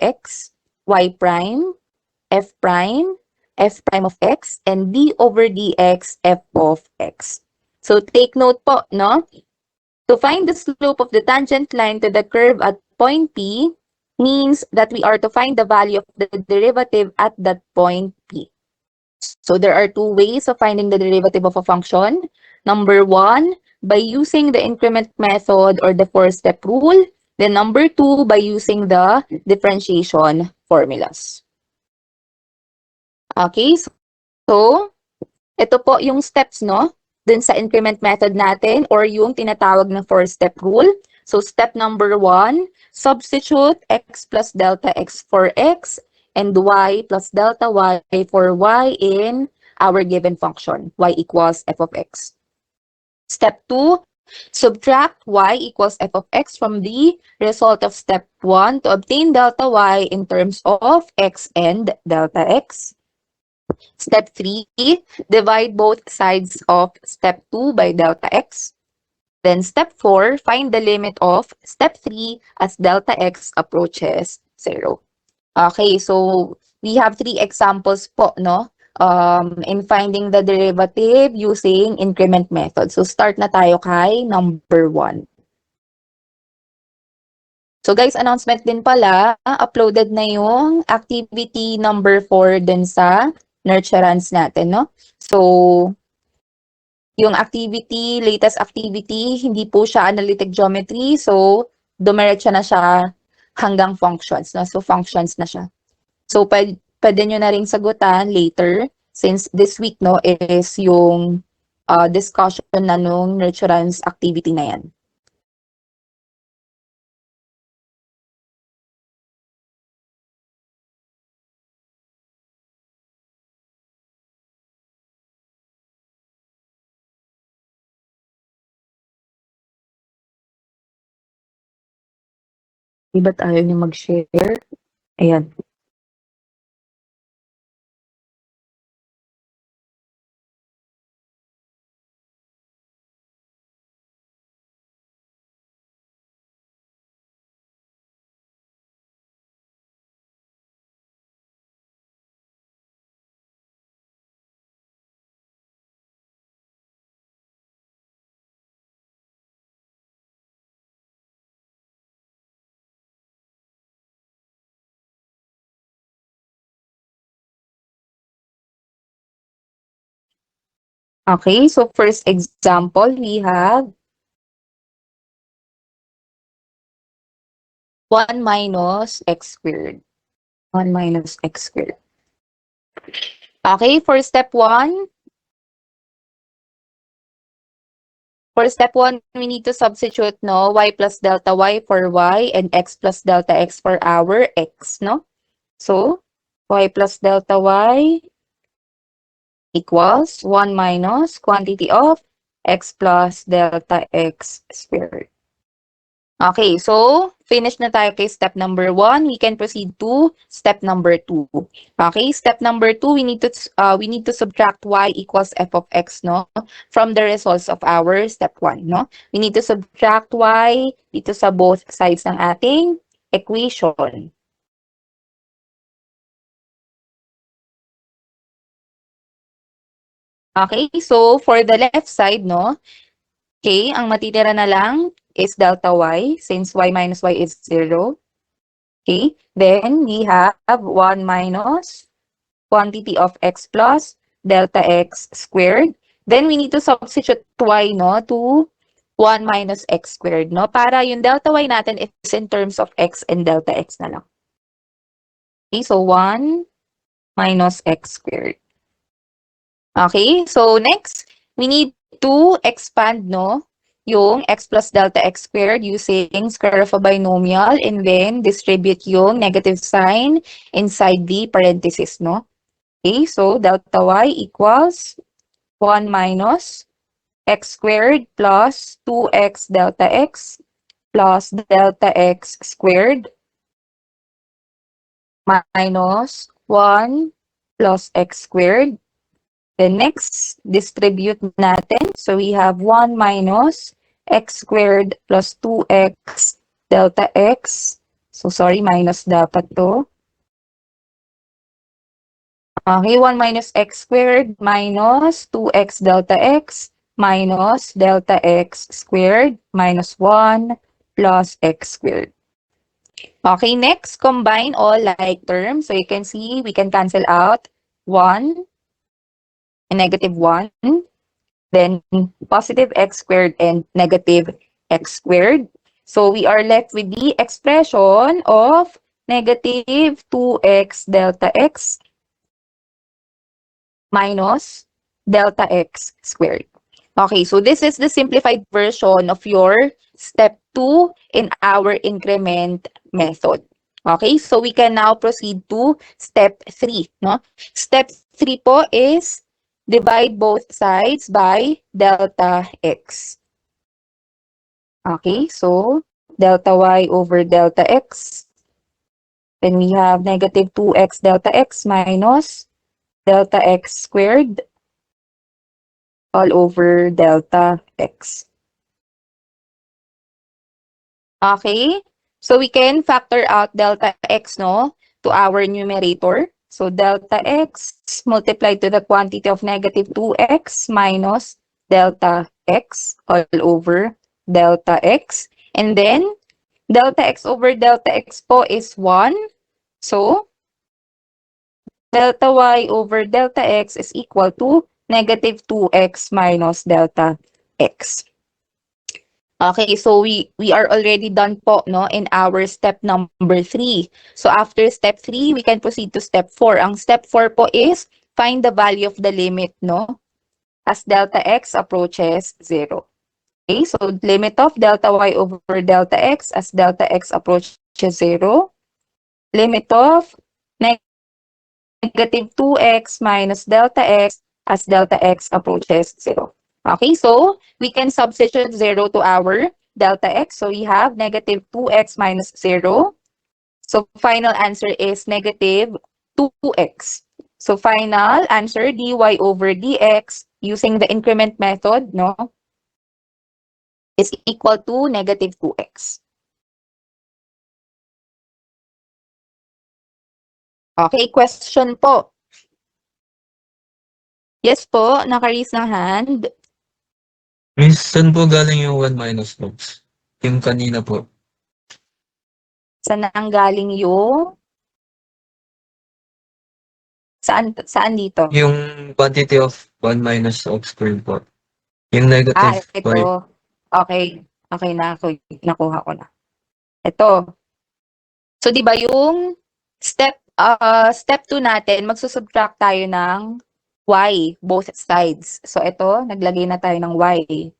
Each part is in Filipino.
x, y prime, f prime of x, and d over dx f of x. So take note po, no? To find the slope of the tangent line to the curve at point P means that we are to find the value of the derivative at that point P. So there are two ways of finding the derivative of a function. Number one, by using the increment method or the four-step rule. Then number two, by using the differentiation formulas. Okay, so ito po yung steps, no? Dun sa increment method natin or yung tinatawag na four-step rule. So step number one, substitute x plus delta x for x and y plus delta y for y in our given function, y equals f of x. Step 2, subtract y equals f of x from the result of step 1 to obtain delta y in terms of x and delta x. Step 3, divide both sides of step 2 by delta x. Then step 4, find the limit of step 3 as delta x approaches 0. Okay, so we have 3 examples po, no? In finding the derivative using increment method. So start na tayo kay number 1. So guys, announcement din pala, uploaded na yung activity number 4 dun sa nurturance natin, no? So, yung activity, latest activity, hindi po siya analytic geometry. So, dumiretso na siya hanggang functions, no? So, functions na siya. So, pwede nyo na rin sagutan later since this week, no, is yung discussion na nung nurturance activity na yan. Di ba't ayaw niyo mag-share? Ayan. Okay, so first example, we have 1 minus x squared. 1 minus x squared. Okay, for step 1, we need to substitute, no, y plus delta y for y and x plus delta x for our x, no? So, y plus delta y equals 1 minus quantity of x plus delta x squared. Okay, so finish na tayo kay step number 1. We can proceed to step number 2. Okay, step number 2, we need to subtract y equals f of x, no, from the results of our step 1, no. We need to subtract y dito sa both sides ng ating equation. Okay, so for the left side, no, okay, ang matitira na lang is delta y since y minus y is 0. Okay, then we have 1 minus quantity of x plus delta x squared. Then we need to substitute y, no, to 1 minus x squared, no, para yung delta y natin is in terms of x and delta x na lang. Okay, so 1 minus x squared. Okay, so next, we need to expand, no, yung x plus delta x squared using square of a binomial and then distribute yung negative sign inside the parenthesis, no? Okay, so delta y equals 1 minus x squared plus 2x delta x plus delta x squared minus 1 plus x squared. Then next, distribute natin. So we have 1 minus x squared plus 2x delta x So, sorry, minus dapat to. Okay, 1 minus x squared minus 2x delta x minus delta x squared minus 1 plus x squared. Okay, next, combine all like terms. So you can see we can cancel out 1 and negative 1, then positive x squared and negative x squared. So we are left with the expression of negative 2x delta x minus delta x squared. Okay, so this is the simplified version of your step 2 in our increment method. Okay, so we can now proceed to step 3. No? Step 3 po is divide both sides by delta x. Okay, so delta y over delta x. Then we have negative 2x delta x minus delta x squared all over delta x. Okay? So we can factor out delta x, no, to our numerator. So delta x multiplied to the quantity of negative 2x minus delta x all over delta x. And then delta x over delta x po is 1. So delta y over delta x is equal to negative 2x minus delta x. Okay, so we are already done po, no, in our step number 3. So after step 3, we can proceed to step 4. Ang step 4 po is find the value of the limit, no, as delta x approaches 0. Okay, so limit of delta y over delta x as delta x approaches 0. Limit of negative 2x minus delta x as delta x approaches 0. Okay, so we can substitute 0 to our delta x. So we have negative 2x minus 0. So final answer is negative 2x. So final answer, dy over dx using the increment method, no, is equal to negative 2x. Okay, question po. Yes po, naka-raise ng hand. Miss, saan po galing yung 1 minus box? Yung kanina po. Saan nanggaling yung saan dito? Yung quantity of 1 minus x squared po. Yung negative y. Ito. Okay. Okay na ako. Nakuha ko na. Ito. So, di ba yung step 2 natin, magsusubtract tayo ng y, both sides. So, ito, naglagay na tayo ng y.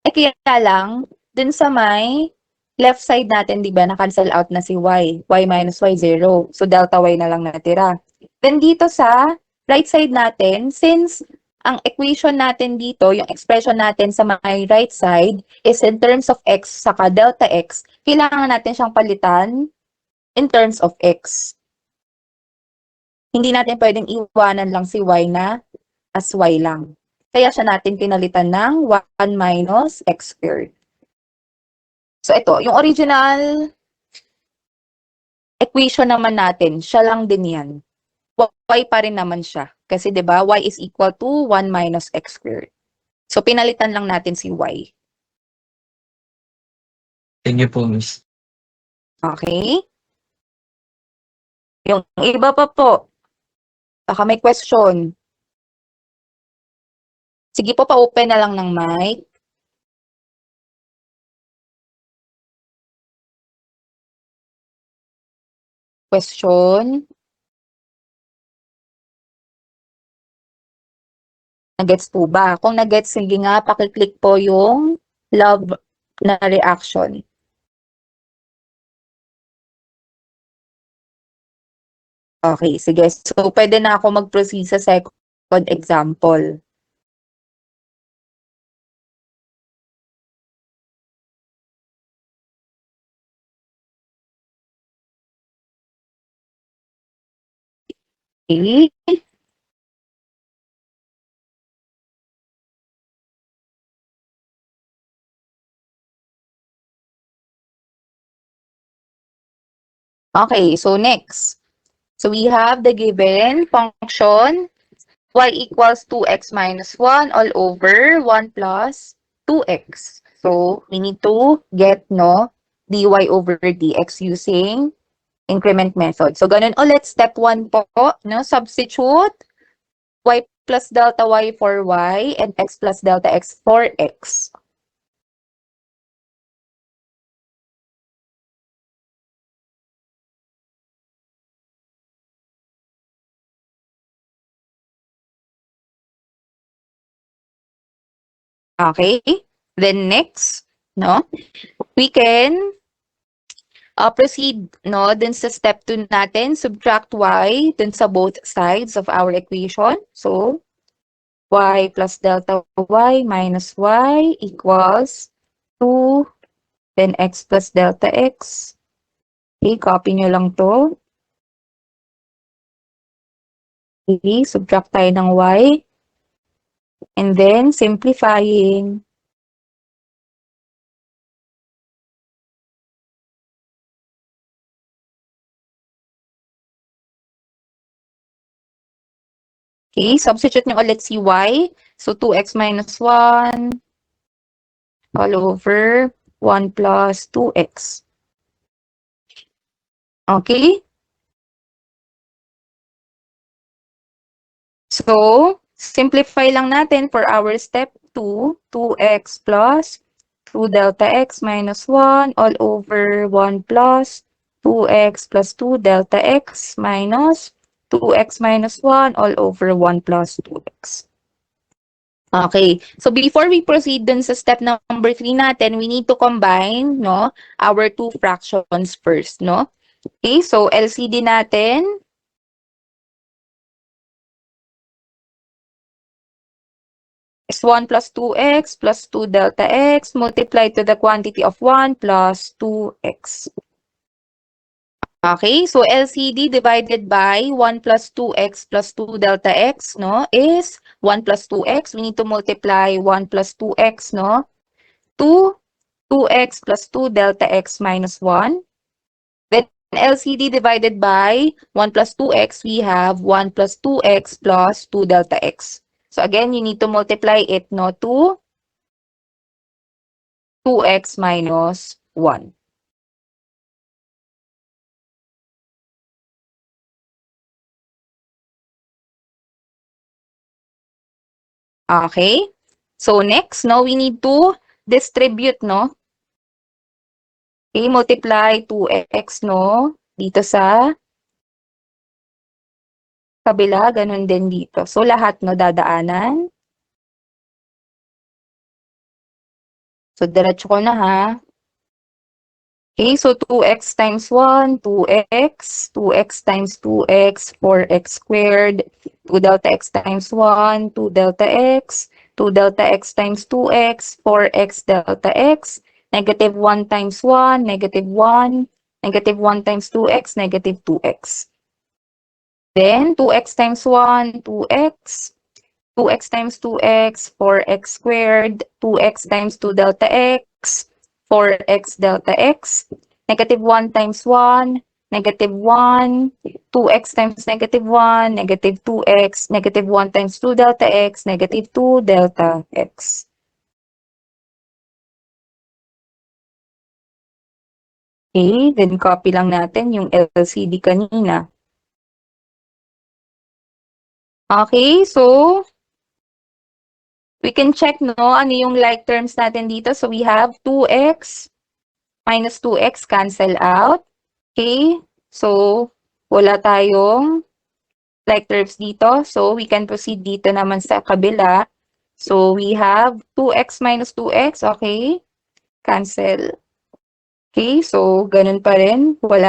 Eh, kaya lang, dun sa may left side natin, di ba, na-cancel out na si y. Y minus y, 0. So, delta y na lang natira. Then, dito sa right side natin, since ang equation natin dito, yung expression natin sa my right side, is in terms of x saka delta x, kailangan natin siyang palitan in terms of x. Hindi natin pwedeng iwanan lang si y na as y lang. Kaya siya natin pinalitan ng 1 minus x squared. So ito, yung original equation naman natin, siya lang din yan. Y pa rin naman siya. Kasi 'di ba, y is equal to 1 minus x squared. So pinalitan lang natin si y. Thank you po, Miss. Okay? Yung iba pa po, baka may question. Sige po, pa-open na lang ng mic. Question. Nagets po ba? Kung nagets, sige nga, pakiclick po yung love na reaction. Okay, sige. So, pwede na ako mag-proceed sa second example. Okay. Okay, so next. So we have the given function y equals 2x minus 1 all over 1 plus 2x. So we need to get dy over dx using increment method. So ganun ulit, step 1 po, substitute y plus delta y for y and x plus delta x for x. Okay? Then next, we can proceed dun sa step 2 natin, subtract y dun sa both sides of our equation. So, y plus delta y minus y equals 2, then x plus delta x. Okay, copy nyo lang to. Okay, subtract tayo ng y. And then, simplifying. Okay, substitute nyo ulit si y. So, 2x minus 1 all over 1 plus 2x. Okay? So, simplify lang natin for our step 2, 2x plus 2 delta x minus 1 all over 1 plus 2x plus 2 delta x minus 2x minus 1 all over 1 plus 2x. Okay, so before we proceed dun sa step number 3 natin, we need to combine our two fractions first. Okay, so LCD natin. Is 1 plus 2x plus 2 delta x multiplied to the quantity of 1 plus 2x. Okay, so LCD divided by 1 plus 2x plus 2 delta x, is 1 plus 2x. We need to multiply 1 plus 2x, 2x plus 2 delta x minus 1. Then LCD divided by 1 plus 2x, we have 1 plus 2x plus 2 delta x. So again, you need to multiply it, to 2x minus 1. Okay? So next, we need to distribute, Okay, multiply 2x, dito sa kabila, ganun din dito. So lahat, dadaanan. So diretso ko na, ha? Okay, so 2x times 1, 2x, 2x times 2x, 4x squared, 2 delta x times 1, 2 delta x, 2 delta x times 2x, 4x delta x, negative 1 times 1, negative 1, negative 1 times 2x, negative 2x. Then, 2x times 1, 2x, 2x times 2x, 4x squared, 2x times 2 delta x, 4x delta x, negative 1 times 1, negative 1, 2x times negative 1, negative 2x, negative 1 times 2 delta x, negative 2 delta x. Okay, then copy lang natin yung LCD kanina. Okay, so we can check, ano yung like terms natin dito. So we have 2x minus 2x cancel out. Okay, so wala tayong like terms dito. So we can proceed dito naman sa kabila. So we have 2x minus 2x, okay, cancel. Okay, so ganun pa rin, wala